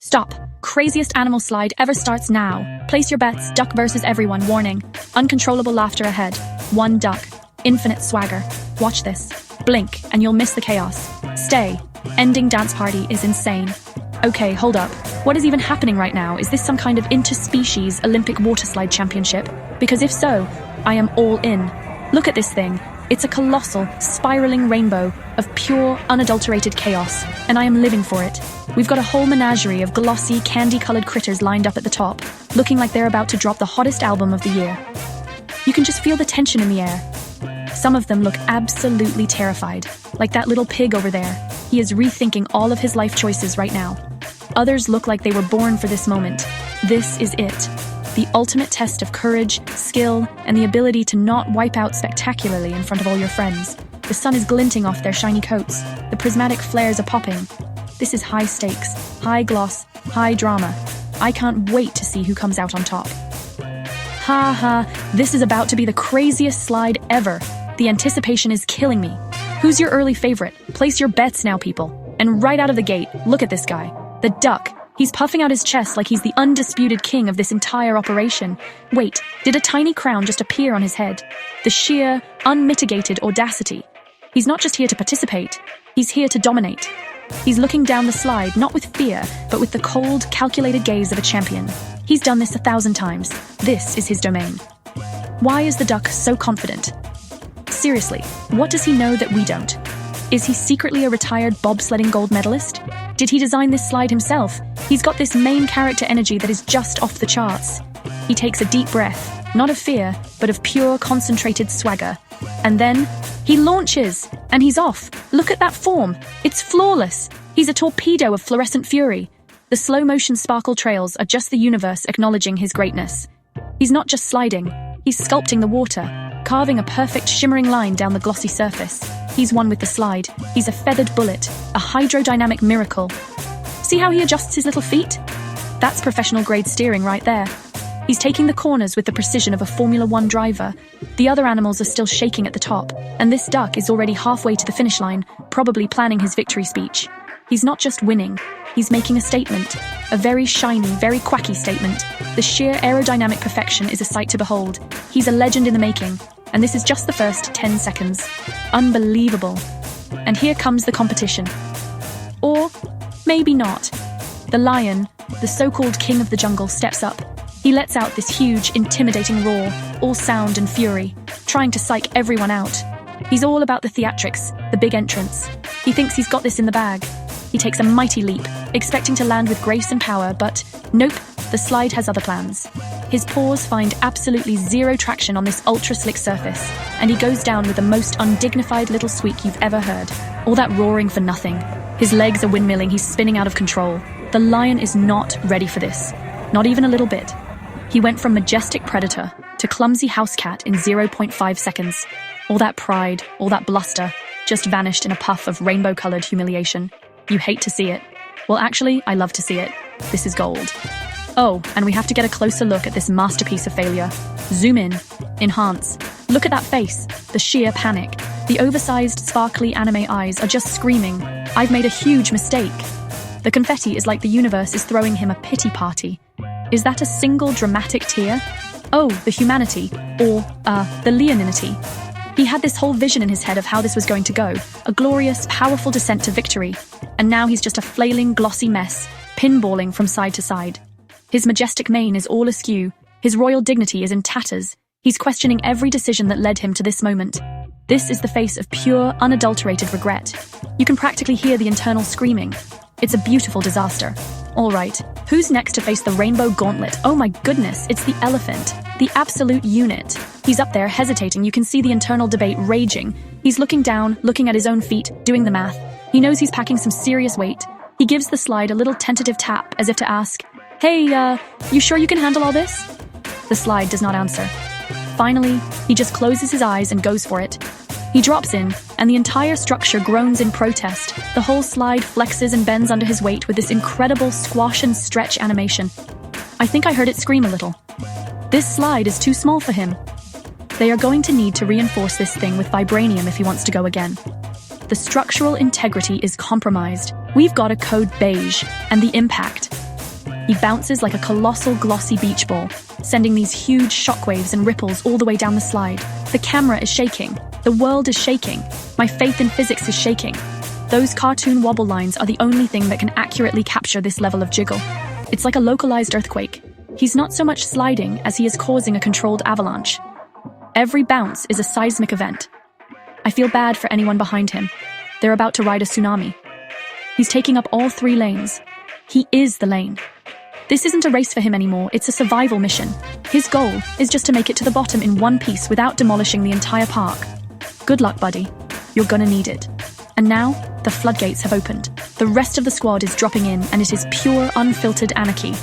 Stop. Craziest animal slide ever starts now. Place your bets. Duck versus everyone. Warning. Uncontrollable laughter ahead. One duck. Infinite swagger. Watch this. Blink and you'll miss the chaos. Stay. Ending dance party is insane. Okay, hold up. What is even happening right now? Is this some kind of interspecies Olympic water slide championship? Because if so, I am all in. Look at this thing. It's a colossal, spiraling rainbow of pure, unadulterated chaos, and I am living for it. We've got a whole menagerie of glossy, candy-colored critters lined up at the top, looking like they're about to drop the hottest album of the year. You can just feel the tension in the air. Some of them look absolutely terrified, like that little pig over there. He is rethinking all of his life choices right now. Others look like they were born for this moment. This is it. The ultimate test of courage, skill, and the ability to not wipe out spectacularly in front of all your friends. The sun is glinting off their shiny coats. The prismatic flares are popping. This is high stakes, high gloss, high drama. I can't wait to see who comes out on top. Ha ha, this is about to be the craziest slide ever. The anticipation is killing me. Who's your early favorite? Place your bets now, people. And right out of the gate, look at this guy. The duck. He's puffing out his chest like he's the undisputed king of this entire operation. Wait, did a tiny crown just appear on his head? The sheer, unmitigated audacity. He's not just here to participate, he's here to dominate. He's looking down the slide, not with fear, but with the cold, calculated gaze of a champion. He's done this 1,000 times. This is his domain. Why is the duck so confident? Seriously, what does he know that we don't? Is he secretly a retired bobsledding gold medalist? Did he design this slide himself? He's got this main character energy that is just off the charts. He takes a deep breath, not of fear, but of pure, concentrated swagger. And then, he launches, and he's off. Look at that form. It's flawless. He's a torpedo of fluorescent fury. The slow-motion sparkle trails are just the universe acknowledging his greatness. He's not just sliding, he's sculpting the water, carving a perfect shimmering line down the glossy surface. He's one with the slide. He's a feathered bullet, a hydrodynamic miracle. See how he adjusts his little feet? That's professional-grade steering right there. He's taking the corners with the precision of a Formula One driver. The other animals are still shaking at the top, and this duck is already halfway to the finish line, probably planning his victory speech. He's not just winning, he's making a statement. A very shiny, very quacky statement. The sheer aerodynamic perfection is a sight to behold. He's a legend in the making, and this is just the first 10 seconds. Unbelievable. And here comes the competition. Or maybe not. The lion, the so-called king of the jungle, steps up. He lets out this huge, intimidating roar, all sound and fury, trying to psych everyone out. He's all about the theatrics, the big entrance. He thinks he's got this in the bag. He takes a mighty leap, expecting to land with grace and power, but nope, the slide has other plans. His paws find absolutely zero traction on this ultra-slick surface, and he goes down with the most undignified little squeak you've ever heard. All that roaring for nothing. His legs are windmilling, he's spinning out of control. The lion is not ready for this. Not even a little bit. He went from majestic predator to clumsy house cat in 0.5 seconds. All that pride, all that bluster, just vanished in a puff of rainbow-colored humiliation. You hate to see it. Well, actually, I love to see it. This is gold. Oh, and we have to get a closer look at this masterpiece of failure. Zoom in. Enhance. Look at that face. The sheer panic. The oversized, sparkly anime eyes are just screaming, "I've made a huge mistake." The confetti is like the universe is throwing him a pity party. Is that a single dramatic tear? Oh, the humanity, or, the leonинity. He had this whole vision in his head of how this was going to go, a glorious, powerful descent to victory. And now he's just a flailing, glossy mess, pinballing from side to side. His majestic mane is all askew, his royal dignity is in tatters. He's questioning every decision that led him to this moment. This is the face of pure, unadulterated regret. You can practically hear the internal screaming. It's a beautiful disaster. All right, who's next to face the rainbow gauntlet? Oh my goodness, it's the elephant, the absolute unit. He's up there hesitating, you can see the internal debate raging. He's looking down, looking at his own feet, doing the math. He knows he's packing some serious weight. He gives the slide a little tentative tap as if to ask, "Hey, you sure you can handle all this?" The slide does not answer. Finally, he just closes his eyes and goes for it. He drops in, and the entire structure groans in protest. The whole slide flexes and bends under his weight with this incredible squash and stretch animation. I think I heard it scream a little. This slide is too small for him. They are going to need to reinforce this thing with vibranium if he wants to go again. The structural integrity is compromised. We've got a code beige, and the impact. He bounces like a colossal glossy beach ball, sending these huge shockwaves and ripples all the way down the slide. The camera is shaking. The world is shaking. My faith in physics is shaking. Those cartoon wobble lines are the only thing that can accurately capture this level of jiggle. It's like a localized earthquake. He's not so much sliding as he is causing a controlled avalanche. Every bounce is a seismic event. I feel bad for anyone behind him. They're about to ride a tsunami. He's taking up all 3 lanes. He is the lane. This isn't a race for him anymore, it's a survival mission. His goal is just to make it to the bottom in one piece without demolishing the entire park. Good luck, buddy. You're gonna need it. And now, the floodgates have opened. The rest of the squad is dropping in, and it is pure, unfiltered anarchy.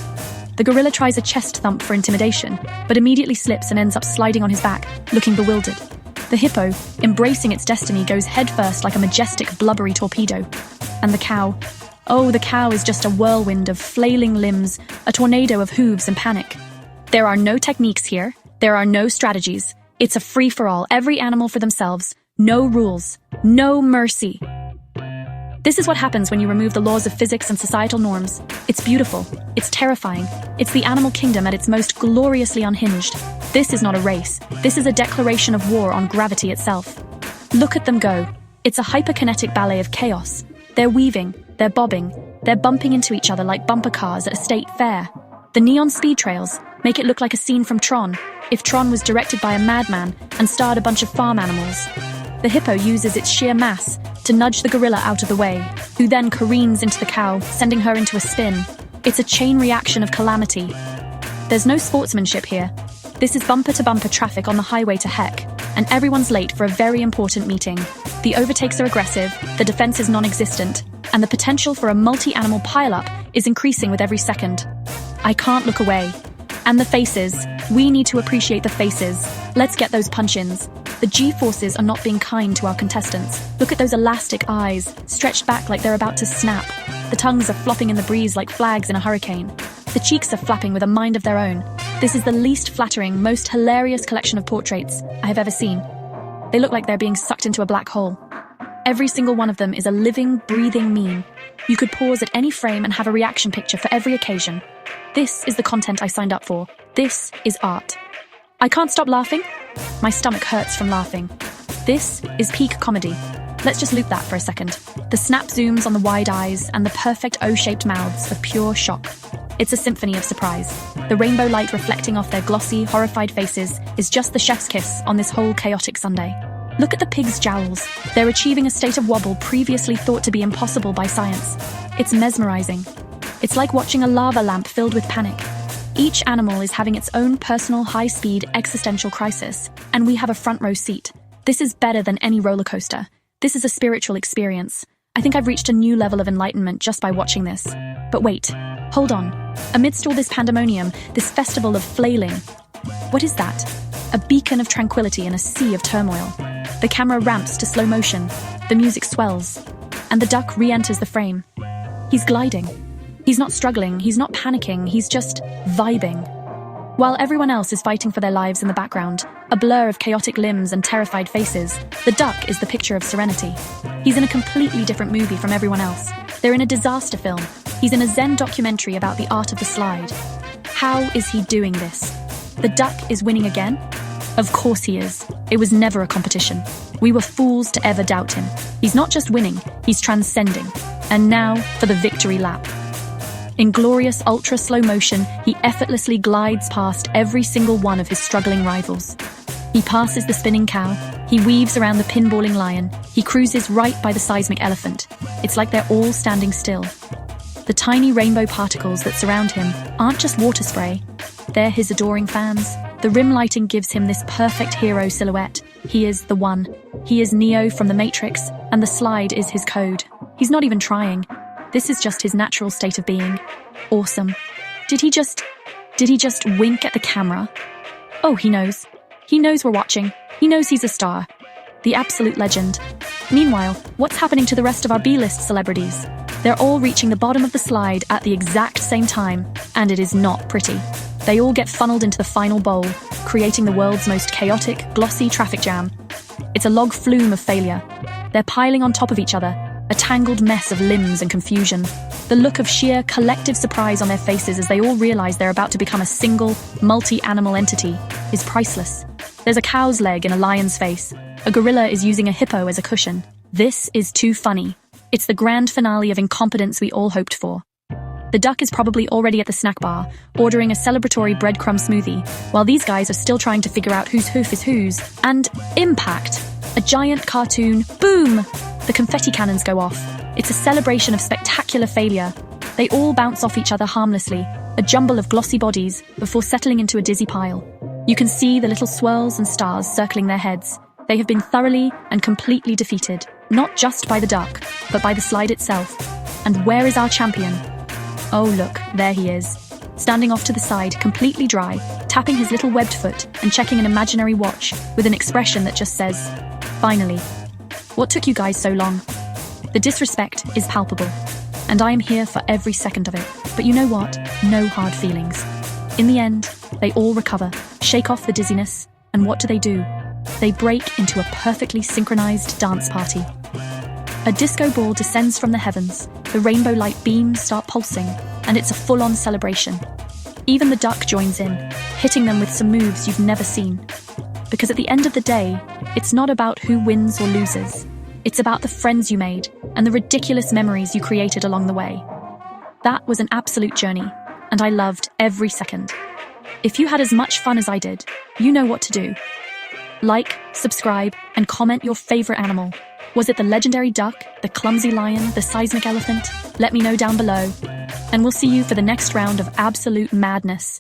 The gorilla tries a chest thump for intimidation, but immediately slips and ends up sliding on his back, looking bewildered. The hippo, embracing its destiny, goes headfirst like a majestic, blubbery torpedo. And the cow... oh, the cow is just a whirlwind of flailing limbs, a tornado of hooves and panic. There are no techniques here. There are no strategies. It's a free-for-all, every animal for themselves. No rules. No mercy. This is what happens when you remove the laws of physics and societal norms. It's beautiful. It's terrifying. It's the animal kingdom at its most gloriously unhinged. This is not a race. This is a declaration of war on gravity itself. Look at them go. It's a hyperkinetic ballet of chaos. They're weaving. They're bobbing. They're bumping into each other like bumper cars at a state fair. The neon speed trails make it look like a scene from Tron, if Tron was directed by a madman and starred a bunch of farm animals. The hippo uses its sheer mass to nudge the gorilla out of the way, who then careens into the cow, sending her into a spin. It's a chain reaction of calamity. There's no sportsmanship here. This is bumper-to-bumper traffic on the highway to heck, and everyone's late for a very important meeting. The overtakes are aggressive, the defense is non-existent, and the potential for a multi-animal pile-up is increasing with every second. I can't look away. And the faces. We need to appreciate the faces. Let's get those punch-ins. The G-forces are not being kind to our contestants. Look at those elastic eyes, stretched back like they're about to snap. The tongues are flopping in the breeze like flags in a hurricane. The cheeks are flapping with a mind of their own. This is the least flattering, most hilarious collection of portraits I have ever seen. They look like they're being sucked into a black hole. Every single one of them is a living, breathing meme. You could pause at any frame and have a reaction picture for every occasion. This is the content I signed up for. This is art. I can't stop laughing. My stomach hurts from laughing. This is peak comedy. Let's just loop that for a second. The snap zooms on the wide eyes and the perfect O-shaped mouths of pure shock. It's a symphony of surprise. The rainbow light reflecting off their glossy, horrified faces is just the chef's kiss on this whole chaotic Sunday. Look at the pig's jowls. They're achieving a state of wobble previously thought to be impossible by science. It's mesmerizing. It's like watching a lava lamp filled with panic. Each animal is having its own personal high-speed existential crisis, and we have a front-row seat. This is better than any roller coaster. This is a spiritual experience. I think I've reached a new level of enlightenment just by watching this. But wait, hold on. Amidst all this pandemonium, this festival of flailing, what is that? A beacon of tranquility in a sea of turmoil. The camera ramps to slow motion, the music swells, and the duck re-enters the frame. He's gliding. He's not struggling, he's not panicking, he's just vibing. While everyone else is fighting for their lives in the background, a blur of chaotic limbs and terrified faces, the duck is the picture of serenity. He's in a completely different movie from everyone else. They're in a disaster film. He's in a Zen documentary about the art of the slide. How is he doing this? The duck is winning again? Of course he is. It was never a competition. We were fools to ever doubt him. He's not just winning, he's transcending. And now for the victory lap. In glorious ultra-slow motion, he effortlessly glides past every single one of his struggling rivals. He passes the spinning cow, he weaves around the pinballing lion, he cruises right by the seismic elephant. It's like they're all standing still. The tiny rainbow particles that surround him aren't just water spray. They're his adoring fans. The rim lighting gives him this perfect hero silhouette. He is the one. He is Neo from the Matrix, and the slide is his code. He's not even trying. This is just his natural state of being. Awesome. Did he just wink at the camera? Oh, he knows. He knows we're watching. He knows he's a star. The absolute legend. Meanwhile, what's happening to the rest of our B-list celebrities? They're all reaching the bottom of the slide at the exact same time, and it is not pretty. They all get funneled into the final bowl, creating the world's most chaotic, glossy traffic jam. It's a log flume of failure. They're piling on top of each other, a tangled mess of limbs and confusion. The look of sheer collective surprise on their faces as they all realize they're about to become a single, multi-animal entity is priceless. There's a cow's leg in a lion's face. A gorilla is using a hippo as a cushion. This is too funny. It's the grand finale of incompetence we all hoped for. The duck is probably already at the snack bar, ordering a celebratory breadcrumb smoothie, while these guys are still trying to figure out whose hoof is whose. And impact! A giant cartoon, boom! The confetti cannons go off. It's a celebration of spectacular failure. They all bounce off each other harmlessly, a jumble of glossy bodies, before settling into a dizzy pile. You can see the little swirls and stars circling their heads. They have been thoroughly and completely defeated, not just by the duck, but by the slide itself. And where is our champion? Oh look, there he is, standing off to the side, completely dry, tapping his little webbed foot and checking an imaginary watch with an expression that just says, "Finally. What took you guys so long?" The disrespect is palpable, and I am here for every second of it. But you know what? No hard feelings. In the end, they all recover, shake off the dizziness, and what do? They break into a perfectly synchronized dance party. A disco ball descends from the heavens, the rainbow light beams start pulsing, and it's a full-on celebration. Even the duck joins in, hitting them with some moves you've never seen. Because at the end of the day, it's not about who wins or loses. It's about the friends you made and the ridiculous memories you created along the way. That was an absolute journey, and I loved every second. If you had as much fun as I did, you know what to do. Like, subscribe, and comment your favorite animal. Was it the legendary duck, the clumsy lion, the seismic elephant? Let me know down below. And we'll see you for the next round of absolute madness.